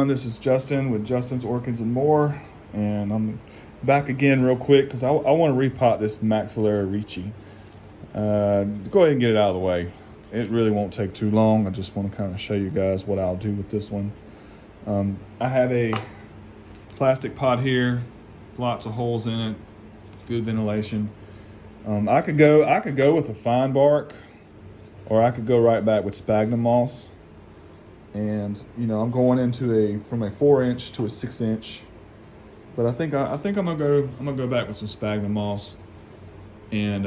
everyone, this is Justin with Justin's Orchids and More, and I'm back again real quick because I want to repot this Maxillaria Richii. Go ahead and get it out of the way. It really won't take too long. I just want to kind of show you guys what I'll do with this one. I have a plastic pot here, lots of holes in it, good ventilation. I could go with a fine bark, or I could go right back with sphagnum moss. And I'm going into from a 4-inch to a 6-inch, but I think I'm gonna go back with some sphagnum moss, and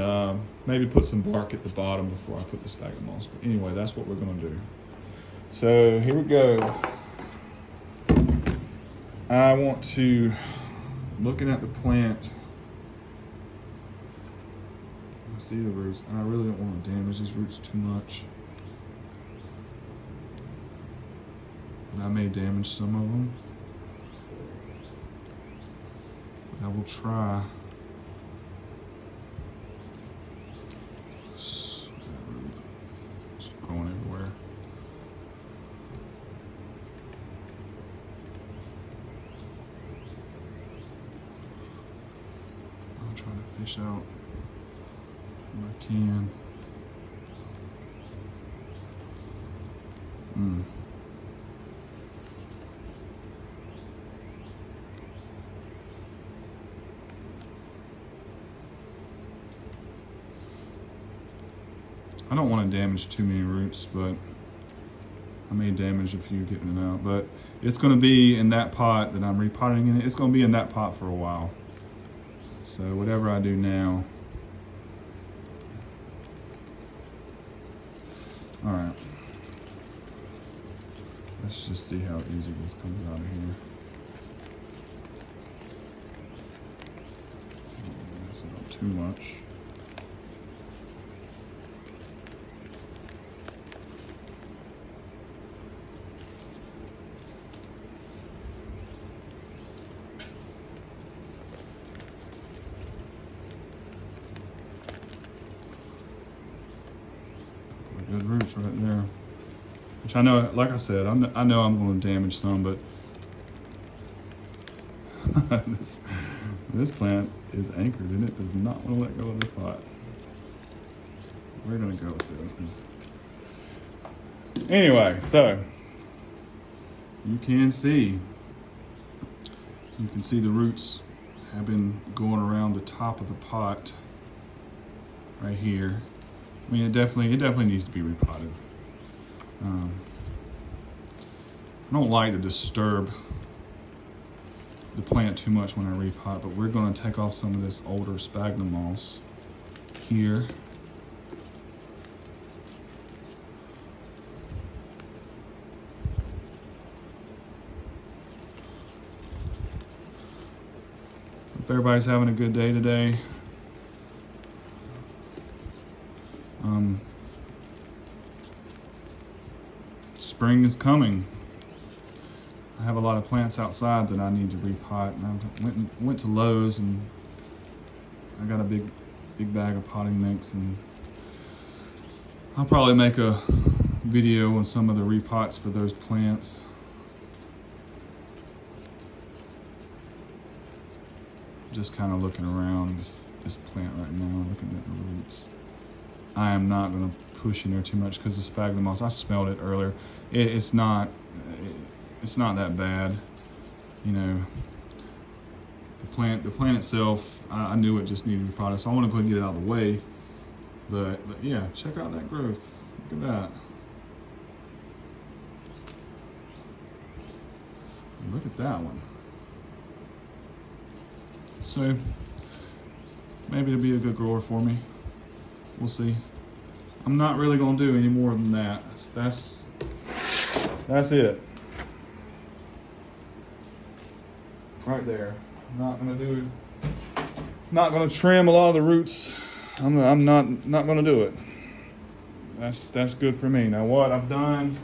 maybe put some bark at the bottom before I put the sphagnum moss. But anyway, that's what we're gonna do. So here we go. I want to, looking at the plant, I see the roots, and I really don't want to damage these roots too much. I may damage some of them, but I will try. It's going everywhere. I'll try to fish out what I can. I don't want to damage too many roots, but I may damage a few getting it out. But it's going to be in that pot that I'm repotting in. It's going to be in that pot for a while. So whatever I do now. All right. Let's just see how easy this comes out of here. That's not too much. Good roots right there, which I know, like I said, I know I'm going to damage some, but this plant is anchored and it does not want to let go of this pot. We're going to go with this. Anyway, so you can see the roots have been going around the top of the pot right here. I mean, it definitely needs to be repotted. I don't like to disturb the plant too much when I repot, but we're going to take off some of this older sphagnum moss here. Hope everybody's having a good day today. Spring is coming. I have a lot of plants outside that I need to repot, and I went to Lowe's and I got a big bag of potting mix, and I'll probably make a video on some of the repots for those plants. Just kind of looking around this plant right now, looking at the roots. I am not going to push in there too much because the sphagnum moss, I smelled it earlier. It's not that bad. The plant itself, I knew it just needed repotted, so I want to go ahead and get it out of the way. But yeah, check out that growth. Look at that. Look at that one. So maybe it'll be a good grower for me. We'll see. I'm not really going to do any more than that. That's it. Right there. Not going to trim a lot of the roots. I'm not going to do it. That's good for me. Now what I've done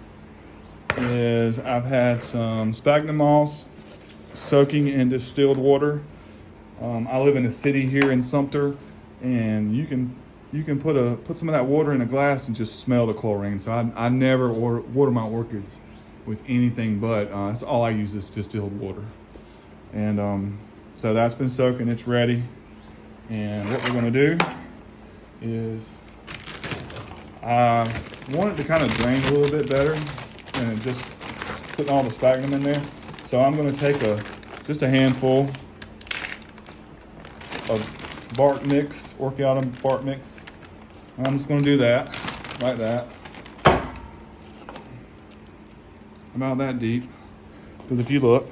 is I've had some sphagnum moss soaking in distilled water. I live in a city here in Sumter, and you can put some of that water in a glass and just smell the chlorine. So I never water my orchids with anything but, that's all I use is distilled water. And so that's been soaking, it's ready. And what we're gonna do is, I want it to kind of drain a little bit better than just putting all the sphagnum in there. So I'm gonna take just a handful of bark mix, Orchids bark mix. And I'm just gonna do that, like that. About that deep. Because if you look,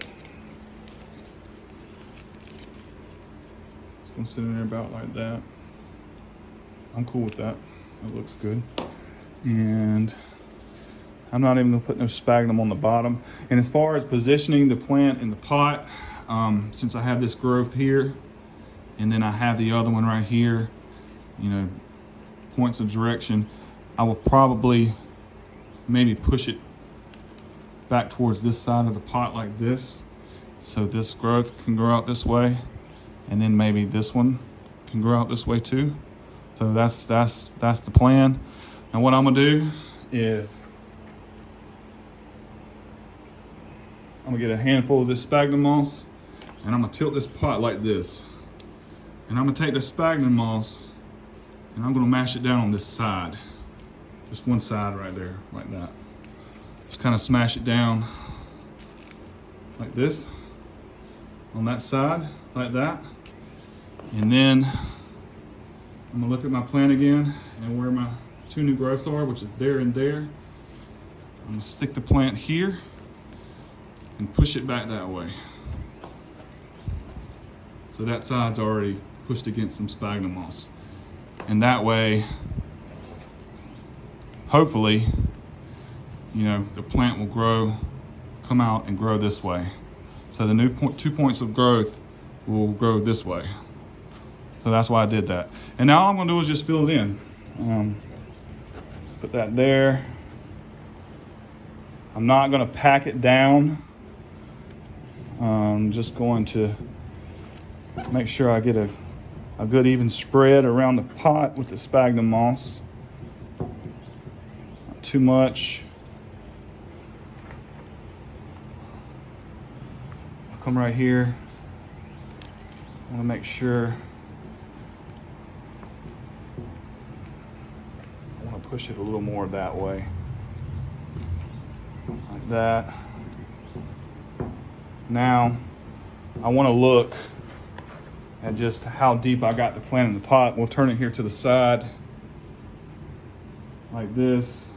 it's gonna sit in there about like that. I'm cool with that. That looks good. And I'm not even gonna put no sphagnum on the bottom. And as far as positioning the plant in the pot, since I have this growth here, and then I have the other one right here, you know, points of direction, I will probably maybe push it back towards this side of the pot like this, so this growth can grow out this way, and then maybe this one can grow out this way too. So that's the plan. And what I'm gonna do is I'm gonna get a handful of this sphagnum moss, and I'm gonna tilt this pot like this, and I'm gonna take the sphagnum moss and I'm gonna mash it down on this side, just one side right there, like that. Just kind of smash it down like this on that side, like that. And then I'm gonna look at my plant again and where my two new growths are, which is there and there. I'm gonna stick the plant here and push it back that way. So that side's already pushed against some sphagnum moss. And that way, hopefully, you know, the plant will grow, come out and grow this way. So the new 2 points of growth will grow this way. So that's why I did that. And now all I'm gonna do is just fill it in. Put that there. I'm not gonna pack it down. I'm just going to make sure I get a good even spread around the pot with the sphagnum moss. Not too much. I'll come right here. I want to make sure. I want to push it a little more that way. Like that. Now, I want to look at just how deep I got the plant in the pot. We'll turn it here to the side, like this.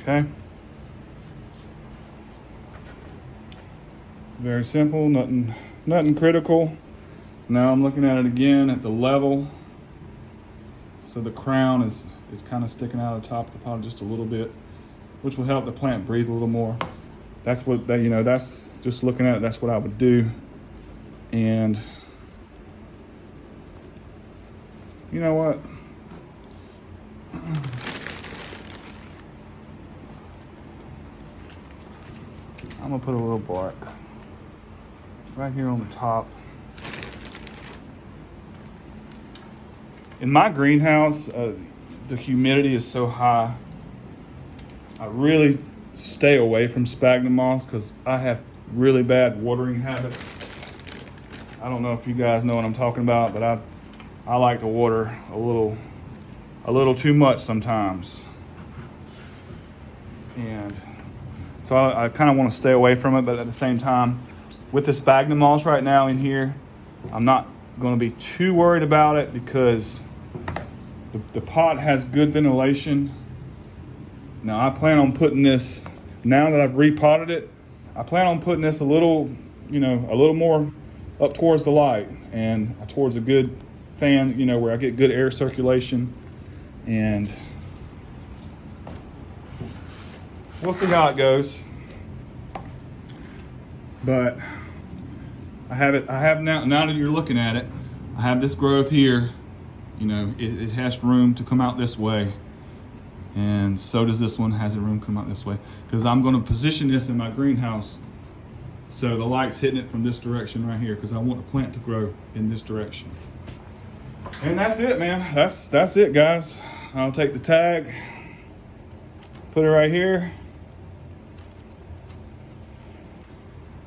Okay. Very simple, nothing critical. Now I'm looking at it again at the level. So the crown is kind of sticking out of the top of the pot just a little bit, which will help the plant breathe a little more. That's what you know, that's just looking at it, that's what I would do. And you know what? I'm gonna put a little bark right here on the top. In my greenhouse, the humidity is so high, I really stay away from sphagnum moss because I have really bad watering habits. I don't know if you guys know what I'm talking about, but I like to water a little too much sometimes. And so I kind of want to stay away from it, but at the same time, with the sphagnum moss right now in here, I'm not going to be too worried about it because the pot has good ventilation. Now I plan on putting this, now that I've repotted it, I plan on putting this a little more up towards the light and towards a good fan, where I get good air circulation. And we'll see how it goes. But I have now that you're looking at it, I have this growth here, you know, it has room to come out this way. And so does this one, has a room to come out this way. Because I'm gonna position this in my greenhouse so the light's hitting it from this direction right here, because I want the plant to grow in this direction. And that's it, man. That's it, guys. I'll take the tag, put it right here.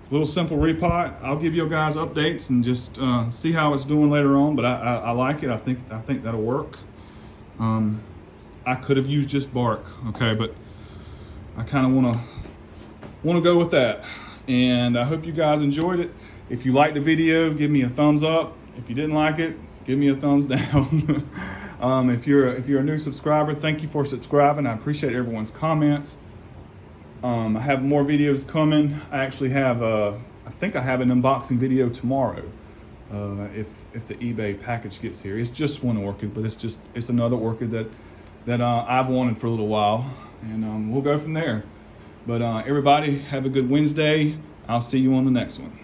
Little simple repot. I'll give you guys updates and just see how it's doing later on. But I like it. I think that'll work. I could have used just bark, okay, but I kind of want to go with that. And I hope you guys enjoyed it. If you liked the video, give me a thumbs up. If you didn't like it, give me a thumbs down. If you're a new subscriber, thank you for subscribing. I appreciate everyone's comments. I have more videos coming. I actually have I think I have an unboxing video tomorrow. If the eBay package gets here. It's just one orchid, but it's another orchid that I've wanted for a little while, and we'll go from there. But everybody, have a good Wednesday. I'll see you on the next one.